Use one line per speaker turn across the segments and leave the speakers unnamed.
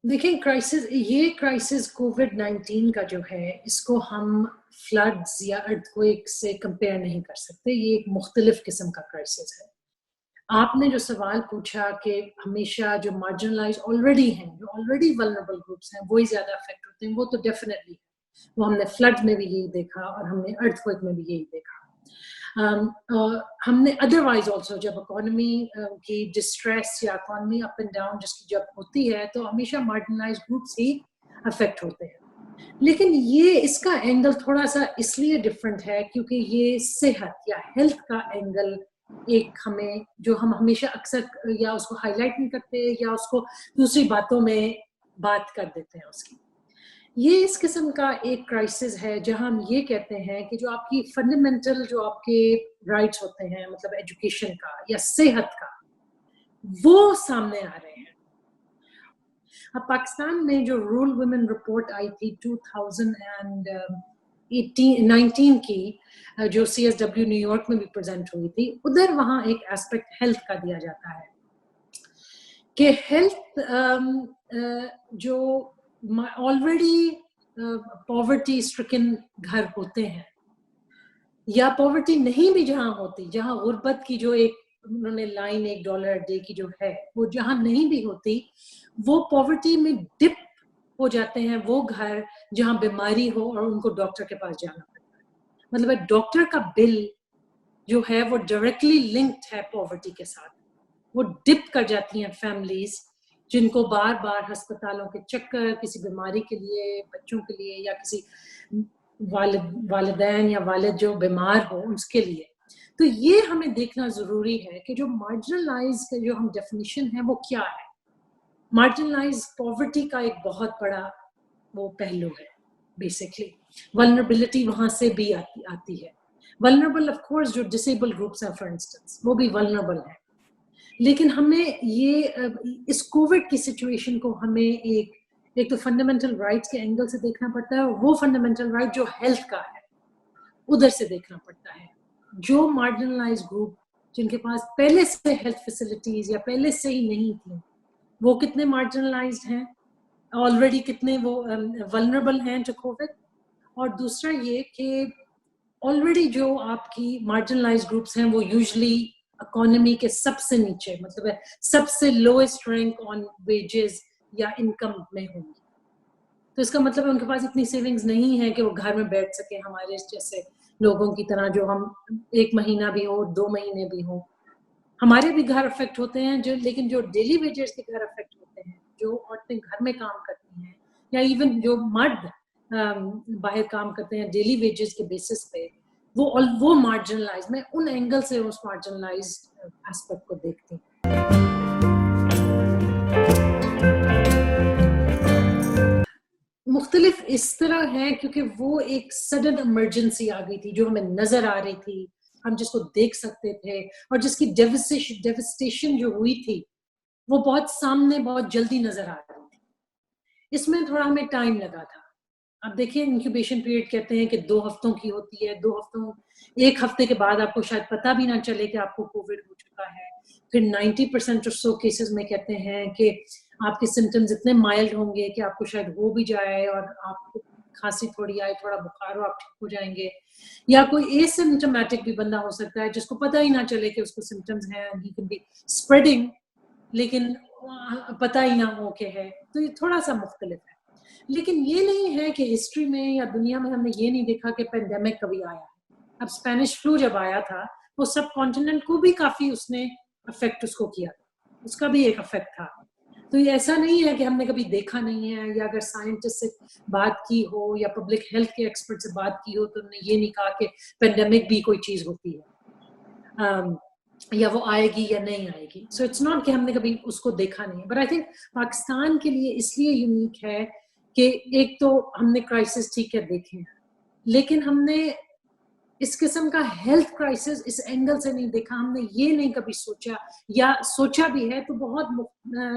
देखिए क्राइसिस कोविड-19 का जो है, इसको हम फ्लड्स या अर्थक्वेक से कंपेयर नहीं कर सकते। ये एक मुख्तलिफ किस्म का क्राइसिस है। आपने जो सवाल पूछा कि हमेशा जो मार्जिनलाइज़ ऑलरेडी हैं, जो ऑलरेडी वल्नरेबल ग्रुप्स हैं, वो ही ज़्यादा अफ़ेक्ट होते हैं, वो तो डेफ़िनेटली है। वो हमने फ्लड में भी यही देखा और हमने अर्थक्वेक में भी यही देखा। हमने अदरवाइज़ ऑल्सो जब इकोनॉमी की डिस्ट्रेस या इकोनॉमी अप एंड डाउन जिसकी जब होती है, तो हमेशा मार्जिनलाइज़्ड ग्रुप्स ही अफ़ेक्ट होते हैं। लेकिन ये इसका एंगल थोड़ा-सा इसलिए डिफरेंट है क्योंकि ये सेहत या हेल्थ का एंगल एक हमें जो हम हमेशा अक्सर या उसको हाइलाइट नहीं करते या उसको दूसरी बातों में बात कर देते हैं उसकी। ये इस किस्म का एक क्राइसिस है जहाँ हम ये कहते हैं कि जो आपकी फंडामेंटल जो आपके राइट्स होते हैं मतलब एजुकेशन का या सेहत का, वो सामने आ रहे हैं। अब पाकिस्तान में जो रूरल वुमेन रिपोर्ट आई थी 2019 की जो CSW न्यूयॉर्क में भी प्रेजेंट हुई थी, उधर वहाँ एक एस्पेक्ट हेल्थ का दिया जाता है कि हेल्थ जो ऑलरेडी पॉवर्टी स्ट्रिकन घर होते हैं या पॉवर्टी नहीं भी जहाँ होती, जहाँ गुर्बत की जो एक उन्होंने लाइन $1 डे की जो है, वो जहाँ नहीं भी होती, वो पॉवर्टी में डिप हो जाते हैं वो घर जहाँ बीमारी हो और उनको डॉक्टर के पास जाना पड़ता है। मतलब डॉक्टर का बिल जो है वो डायरेक्टली लिंक्ड है पॉवर्टी के साथ। वो डिप कर जाती हैं फैमिलीज जिनको बार बार अस्पतालों के चक्कर किसी बीमारी के लिए, बच्चों के लिए या किसी वालिदैन या वालिद जो बीमार हो उसके लिए। तो ये हमें देखना जरूरी है कि जो मार्जिनलाइज का जो हम डेफिनेशन है वो क्या है। मार्जिनलाइज पॉवर्टी का एक बहुत बड़ा वो पहलू है। बेसिकली वल्नरेबिलिटी वहां से भी आती है। वल्नरेबल ऑफ कोर्स जो डिसेबल ग्रुप्स हैं फॉर इंस्टेंस, वो भी वल्नरेबल है। लेकिन हमें ये इस कोविड की सिचुएशन को हमें एक तो फंडामेंटल राइट्स के एंगल से देखना पड़ता है और वो फंडामेंटल राइट जो हेल्थ का है उधर से देखना पड़ता है। जो मार्जिनलाइज ग्रुप जिनके पास पहले से हेल्थ फैसिलिटीज या पहले से ही नहीं थी, वो कितने मार्जिनलाइज्ड हैं, ऑलरेडी कितने वो वल्नरेबल हैं टू कोविड। और दूसरा ये कि ऑलरेडी जो आपकी मार्जिनलाइज्ड ग्रुप्स हैं वो यूजुअली इकोनॉमी के सबसे नीचे, मतलब सबसे लोएस्ट रैंक ऑन वेजेस या इनकम में होंगी। तो इसका मतलब उनके पास इतनी सेविंग्स नहीं है कि वो घर में बैठ सके हमारे जैसे लोगों की तरह, जो हम 1 महीना भी हो 2 महीने भी हो। हमारे भी घर अफेक्ट होते हैं जो, लेकिन जो डेली वेजेस के घर अफेक्ट होते हैं, जो औरतें घर में काम करती हैं या इवन जो मर्द बाहर काम करते हैं डेली वेजेस के बेसिस पे, वो मार्जिनलाइज, मैं उन एंगल से उस मार्जिनलाइज एस्पेक्ट को देखती हूँ। मुख्तलिफ इस तरह है क्योंकि वो एक सडन इमरजेंसी आ गई थी जो हमें नजर आ रही थी, हम जिसको देख सकते थे और जिसकी डेविस्टेशन जो हुई थी वो बहुत सामने बहुत जल्दी नजर आ रही थी। इसमें थोड़ा हमें टाइम लगा था। अब देखिए इंक्यूबेशन पीरियड कहते हैं कि 2 हफ्तों की होती है, 1 हफ्ते के बाद आपको शायद पता भी ना चले कि आपको कोविड हो चुका है। फिर 90% और सो केसेस में कहते हैं कि आपके सिम्टम्स इतने माइल्ड होंगे कि आपको शायद हो भी जाए और आपको खांसी थोड़ी आए, थोड़ा बुखार हो, आप ठीक हो जाएंगे। या कोई एसिम्टोमेटिक भी बंदा हो सकता है जिसको पता ही ना चले कि उसको सिम्टम्स हैं, ही कैन बी स्प्रेडिंग, लेकिन पता ही ना हो के है। तो ये थोड़ा सा मुख्तलिफ है। लेकिन ये नहीं है कि हिस्ट्री में या दुनिया में हमने ये नहीं देखा कि पेंडेमिक कभी आया है। अब स्पेनिश फ्लू जब आया था वो सब कॉन्टिनेंट को भी काफी उसने अफेक्ट उसको किया, उसका भी एक अफेक्ट था। तो ये ऐसा नहीं है कि हमने कभी देखा नहीं है, या अगर साइंटिस्ट से बात की हो या पब्लिक हेल्थ के एक्सपर्ट से बात की हो तो उन्होंने ये नहीं कहा कि पेंडेमिक भी कोई चीज होती है या वो आएगी या नहीं आएगी। सो इट्स नॉट कि हमने कभी उसको देखा नहीं है। बट आई थिंक पाकिस्तान के लिए इसलिए यूनिक है कि एक तो हमने क्राइसिस ठीक है देखे हैं, लेकिन हमने इस किस्म का हेल्थ क्राइसिस इस एंगल से नहीं देखा। हमने ये नहीं कभी सोचा, या सोचा भी है तो बहुत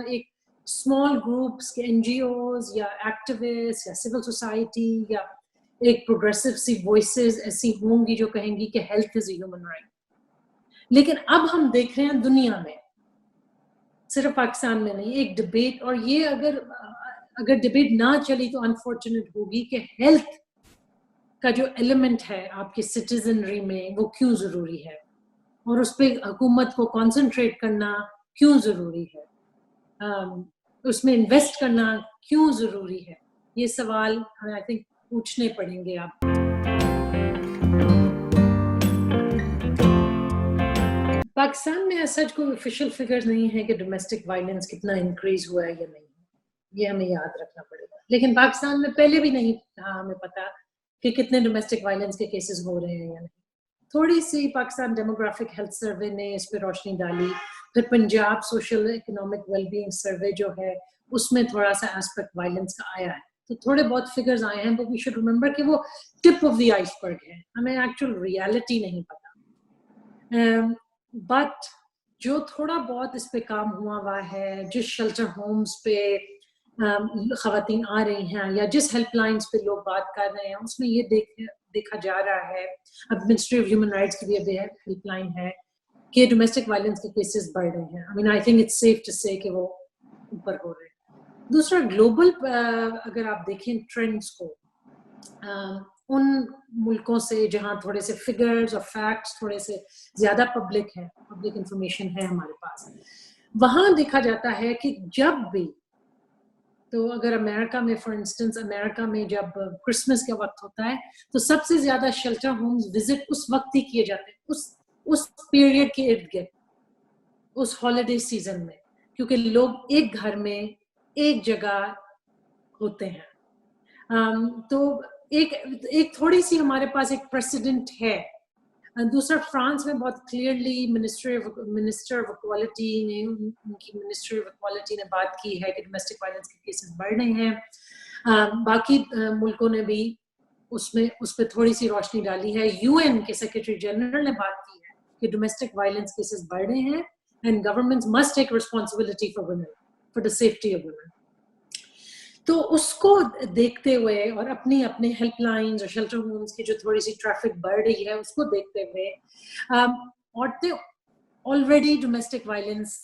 एक स्मॉल ग्रुप्स के NGOs या एक्टिविस्ट या सिविल सोसाइटी या एक प्रोग्रेसिव सी वॉइसेस ऐसी होंगी जो कहेंगी कि health is a human right. लेकिन अब हम देख रहे हैं दुनिया में, सिर्फ पाकिस्तान में नहीं, एक डिबेट, और ये अगर अगर डिबेट ना चली तो अनफॉर्चुनेट होगी कि हेल्थ का जो एलिमेंट है आपकी सिटीजनरी में वो क्यों ज़रूरी है और उस पर हुकूमत को कॉन्सेंट्रेट करना क्यों ज़रूरी है, उसमें इन्वेस्ट करना क्यों ज़रूरी है, ये सवाल आई थिंक पूछने पड़ेंगे आप। पाकिस्तान में ऐसा कोई ऑफिशियल फिगर्स नहीं है कि डोमेस्टिक वायलेंस कितना इंक्रीज हुआ है या नहीं, ये हमें याद रखना पड़ेगा। लेकिन पाकिस्तान में पहले भी नहीं था हमें पता कि कितने डोमेस्टिक वायलेंस के केसेस हो रहे हैं या नहीं। थोड़ी सी पाकिस्तान डेमोग्राफिक हेल्थ सर्वे ने इस पर रोशनी डाली, फिर पंजाब सोशल इकोनॉमिक वेलबींग सर्वे जो है उसमें थोड़ा सा एस्पेक्ट वायलेंस का आया है, तो थोड़े बहुत फिगर्स आए हैं, बट वी शुड रिमेंबर कि वो टिप ऑफ द आइसबर्ग है, हमें एक्चुअल रियलिटी नहीं पता। बट जो थोड़ा बहुत इस पे काम हुआ है, जिस शेल्टर होम्स पे खवातीन आ रही हैं या जिस हेल्पलाइंस पे लोग बात कर रहे हैं, उसमें ये देखा जा रहा है, अब मिनिस्ट्री ऑफ ह्यूमन राइट्स की भी अभी हेल्पलाइन है कि डोमेस्टिक वायलेंस के केसेस बढ़ रहे हैं। I mean I think it's safe to say कि वो ऊपर हो रहे हैं। दूसरा ग्लोबल अगर आप देखें ट्रेंड्स को, उन मुल्कों से जहाँ थोड़े से फिगर्स और फैक्ट्स थोड़े से ज़्यादा पब्लिक इंफॉर्मेशन है हमारे पास, वहाँ देखा जाता है कि जब भी, तो अगर अमेरिका में फॉर इंस्टेंस, अमेरिका में जब क्रिसमस का वक्त होता है तो सबसे ज़्यादा शेल्टर होम्स विजिट उस वक्त ही किए जाते हैं, उस पीरियड के इर्द गिर्द, उस हॉलीडे सीजन में, क्योंकि लोग एक घर में एक जगह होते हैं। तो एक थोड़ी सी हमारे पास एक प्रेसिडेंट है। दूसरा, फ्रांस में बहुत क्लियरली मिनिस्टर ऑफ इक्वालिटी ने, उनकी मिनिस्टर ऑफ इक्वालिटी ने बात की है कि डोमेस्टिक वायलेंस के केसेस बढ़ रहे हैं। बाकी मुल्कों ने भी उस पर थोड़ी सी रोशनी डाली है। यूएन के सेक्रेटरी जनरल ने बात की है कि डोमेस्टिक वायलेंस केसेस बढ़ रहे हैं and governments must take responsibility for women, for the safety of women. तो उसको देखते हुए और अपनी अपने हेल्पलाइंस और शेल्टर होम्स की जो थोड़ी सी ट्रैफिक बढ़ रही है उसको देखते हुए, औरतें ऑलरेडी डोमेस्टिक वायलेंस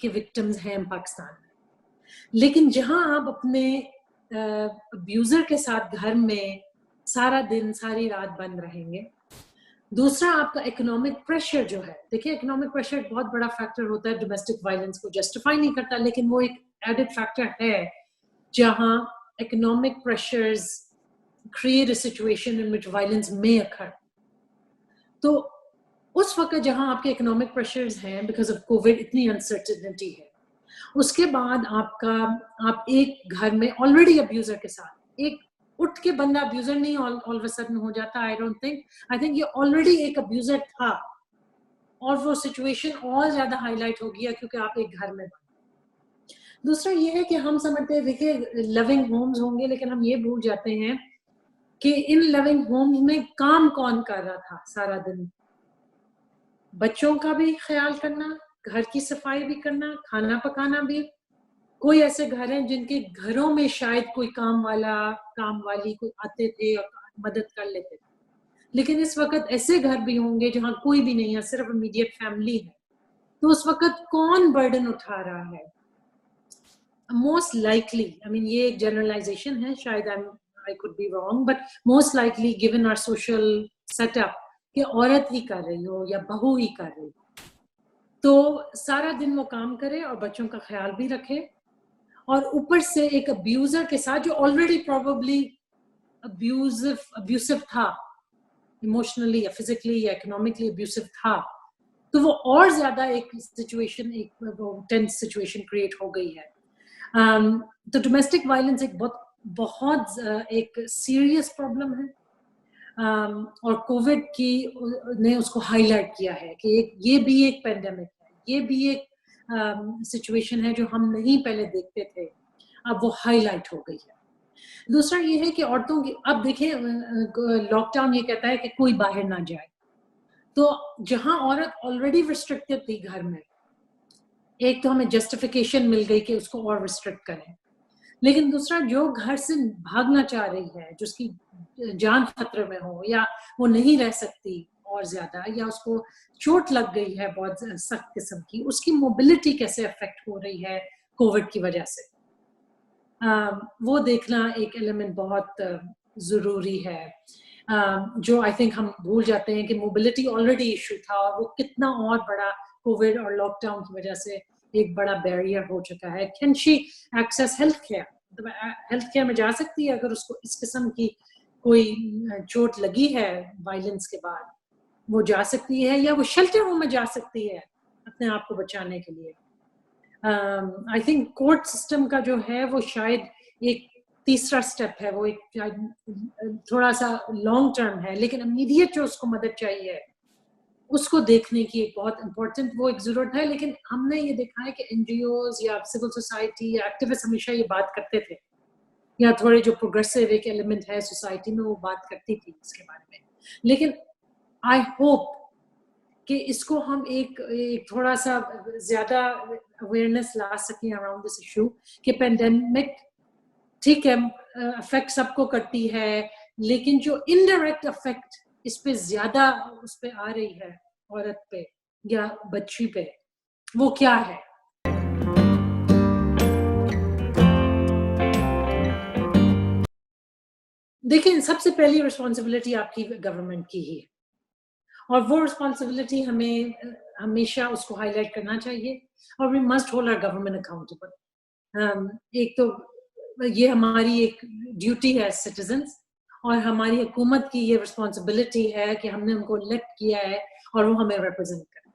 के विक्टिम्स हैं पाकिस्तान में, लेकिन जहां आप अपने अब्यूजर के साथ घर में सारा दिन सारी रात बंद रहेंगे। दूसरा, आपका इकोनॉमिक प्रेशर जो है, देखिए इकोनॉमिक प्रेशर एक बहुत बड़ा फैक्टर होता है, डोमेस्टिक वायलेंस को जस्टिफाई नहीं करता, लेकिन वो एक एडेड फैक्टर है जहां economic pressures create a situation in which violence may occur. तो उस वक्त जहां आपके इकोनॉमिक प्रेशर्स हैं बिकॉज ऑफ कोविड, इतनी अनसर्टेनिटी है, उसके बाद आप एक घर में ऑलरेडी अब्यूजर के साथ, एक उठ के बंदा अब्यूजर नहीं ऑल ऑफ अ सडन हो जाता, आई थिंक ये ऑलरेडी एक अब्यूजर था और वो सिचुएशन और ज्यादा हाईलाइट हो गया क्योंकि आप एक घर में। दूसरा ये है कि हम समझते हैं, देखिए लविंग होम्स होंगे, लेकिन हम ये भूल जाते हैं कि इन लविंग होम्स में काम कौन कर रहा था सारा दिन। बच्चों का भी ख्याल करना, घर की सफाई भी करना, खाना पकाना भी। कोई ऐसे घर हैं जिनके घरों में शायद कोई काम वाली कोई आते थे और मदद कर लेते थे, लेकिन इस वक्त ऐसे घर भी होंगे जहाँ कोई भी नहीं है, सिर्फ इमीडिएट फैमिली है। तो उस वक्त कौन बर्डन उठा रहा है? Most likely, I mean ये एक generalization है, शायद I could be wrong, but most likely given our social setup कि औरत ही कर रही हो या बहू ही कर रही हो, तो सारा दिन वो काम करे और बच्चों का ख्याल भी रखे, और ऊपर से एक अब्यूजर के साथ जो ऑलरेडी प्रोबेबली अब्यूसिव था, इमोशनली या फिजिकली या इकोनॉमिकली अब्यूसिव था, तो वो और ज्यादा एक सिचुएशन, एक टेंस सिचुएशन क्रिएट हो गई है। तो डोमेस्टिक वायलेंस एक बहुत एक सीरियस प्रॉब्लम है, और कोविड ने उसको हाईलाइट किया है कि ये भी एक पेंडेमिक है, ये भी एक सिचुएशन है जो हम नहीं पहले देखते थे, अब वो हाईलाइट हो गई है। दूसरा ये है कि औरतों की, अब देखिए लॉकडाउन ये कहता है कि कोई बाहर ना जाए, तो जहां औरत ऑलरेडी रिस्ट्रिक्टेड थी घर में, एक तो हमें जस्टिफिकेशन मिल गई कि उसको और रिस्ट्रिक्ट करें, लेकिन दूसरा जो घर से भागना चाह रही है, जिसकी जान खतरे में हो या वो नहीं रह सकती और ज्यादा, या उसको चोट लग गई है बहुत सख्त किस्म की, उसकी मोबिलिटी कैसे अफेक्ट हो रही है कोविड की वजह से। वो देखना एक एलिमेंट बहुत ज़रूरी है, जो आई थिंक हम भूल जाते हैं कि मोबिलिटी ऑलरेडी इशू था और वो कितना और बड़ा कोविड और लॉकडाउन की वजह से एक बड़ा बैरियर हो चुका है. Can she access health care? Health care में जा सकती है अगर उसको इस किस्म की कोई चोट लगी है वायलेंस के बाद, वो जा सकती है, या वो शेल्टर होम में जा सकती है अपने आप को बचाने के लिए. आई थिंक कोर्ट सिस्टम का जो है वो शायद एक तीसरा स्टेप है, वो एक थोड़ा सा लॉन्ग टर्म है, लेकिन इमीडिएट जो उसको मदद चाहिए उसको देखने की एक बहुत इंपॉर्टेंट वो एक जरूरत है. लेकिन हमने ये देखा है कि एनजीओज या सिविल सोसाइटी या एक्टिविस्ट हमेशा ये बात करते थे, या थोड़े जो प्रोग्रेसिव एक एलिमेंट है सोसाइटी में वो बात करती थी इसके बारे में. लेकिन आई होप कि इसको हम एक थोड़ा सा ज्यादा अवेयरनेस ला सकें अराउंड दिस इशू कि पेंडेमिक ठीक है अफेक्ट सबको करती है, लेकिन जो इनडायरेक्ट अफेक्ट इस पे ज्यादा उस पे आ रही है औरत पे या बच्ची पे, वो क्या है? देखिए, सबसे पहली रिस्पॉन्सिबिलिटी आपकी गवर्नमेंट की ही है, और वो रिस्पॉन्सिबिलिटी हमें हमेशा उसको हाईलाइट करना चाहिए, और we must hold our government accountable. एक तो ये हमारी एक ड्यूटी है सिटीजन्स, और हमारी हुकूमत की ये रिस्पॉन्सिबिलिटी है कि हमने उनको इलेक्ट किया है और वो हमें रिप्रेजेंट करें.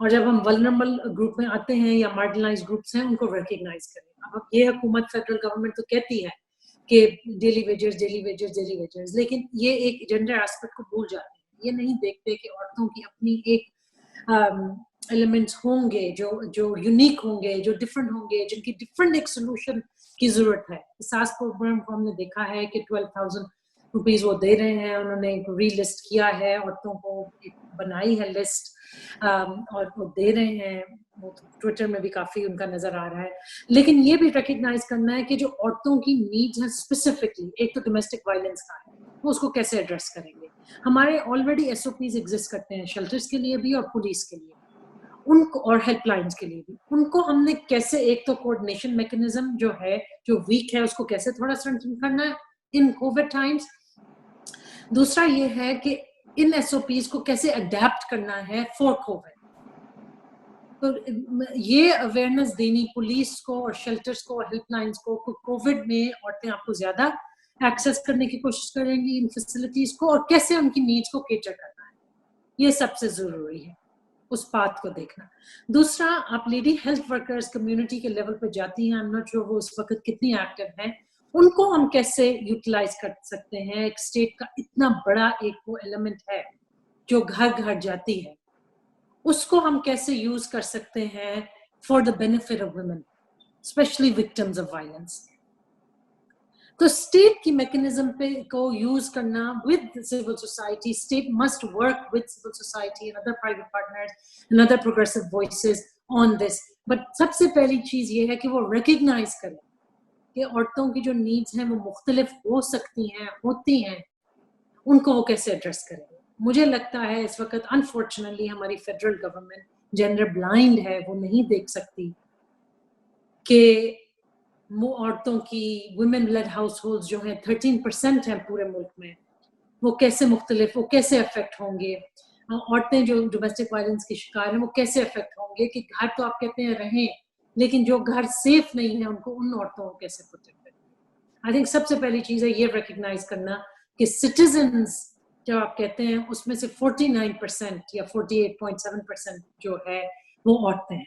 और जब हम वल्नरेबल ग्रुप में आते हैं या मार्जिनलाइज्ड ग्रुप्स हैं, उनको रिकग्नाइज करें. अब ये हुकूमत फेडरल गवर्नमेंट तो कहती है कि daily wages daily wages daily wages, लेकिन ये एक जेंडर एस्पेक्ट को भूल जाते हैं. ये नहीं देखते कि औरतों की अपनी एक एलिमेंट्स होंगे जो यूनिक होंगे, जो डिफरेंट होंगे, जिनकी डिफरेंट एक सोल्यूशन की जरूरत है. सास प्रोग्राम को हमने देखा है कि 12,000 रुपीज वो दे रहे हैं, उन्होंने एक रीलिस्ट किया है औरतों को, एक बनाई है लिस्ट, और वो दे रहे हैं. वो ट्विटर में भी काफी उनका नजर आ रहा है. लेकिन ये भी रिकग्नाइज करना है कि जो औरतों की नीड्स हैं स्पेसिफिकली, एक तो डोमेस्टिक वायलेंस का है, वो उसको कैसे एड्रेस करेंगे. हमारे ऑलरेडी एसओपीज एग्जिस्ट करते हैं शेल्टर्स के लिए भी और पुलिस के लिए, उनको और हेल्पलाइंस के लिए भी. उनको हमने कैसे, एक तो कोऑर्डिनेशन मैकेनिज्म जो है जो वीक है उसको कैसे थोड़ा स्ट्रेंथन करना है इन कोविड टाइम्स. दूसरा ये है कि इन एसओपीज को कैसे अडेप्ट करना है फॉर कोविड. तो ये अवेयरनेस देनी पुलिस को और शेल्टर्स को और हेल्पलाइंस को, कोविड में औरतें आपको ज्यादा एक्सेस करने की कोशिश करेंगी इन फैसिलिटीज को, और कैसे उनकी नीड्स को केटर करना है, ये सबसे जरूरी है, उस बात को देखना. दूसरा, आप लेडी हेल्थ वर्कर्स कम्युनिटी के लेवल पे जाती हैं, आई एम नॉट श्योर वो इस वक्त कितनी एक्टिव हैं, उनको हम कैसे यूटिलाइज कर सकते हैं. एक स्टेट का इतना बड़ा एक वो एलिमेंट है जो घर घर जाती है, उसको हम कैसे यूज कर सकते हैं for the benefit of women, specially victims of violence. तो स्टेट की मैकेनिज्म पे को यूज करना with civil society. State must work with civil society and other private partners and other progressive voices on this. But सबसे पहली चीज ये है कि वो रिकग्नाइज करें कि औरतों की जो नीड्स हैं वो मुख्तलिफ हो सकती हैं, होती हैं, उनको वो कैसे एड्रेस करेंगे. मुझे लगता है इस वक्त अनफॉर्चुनेटली हमारी फेडरल गवर्नमेंट जेंडर ब्लाइंड है, वो नहीं देख सकती कि औरतों की वुमेन लेड हाउस होल्ड जो हैं 13% हैं पूरे मुल्क में, वो कैसे मुख्तलिफ, वो कैसे अफेक्ट होंगे. औरतें जो डोमेस्टिक वायलेंस की शिकार हैं वो कैसे अफेक्ट होंगे, कि घर तो आप कहते हैं रहें, लेकिन जो घर सेफ नहीं है उनको, उन औरतों को कैसे प्रोटेक्ट करेंगे. आई थिंक सबसे पहली चीज है ये रिकग्नाइज करना कि सिटीजन्स जो आप कहते हैं उसमें से 49% या 48.7% जो है वो औरतें हैं.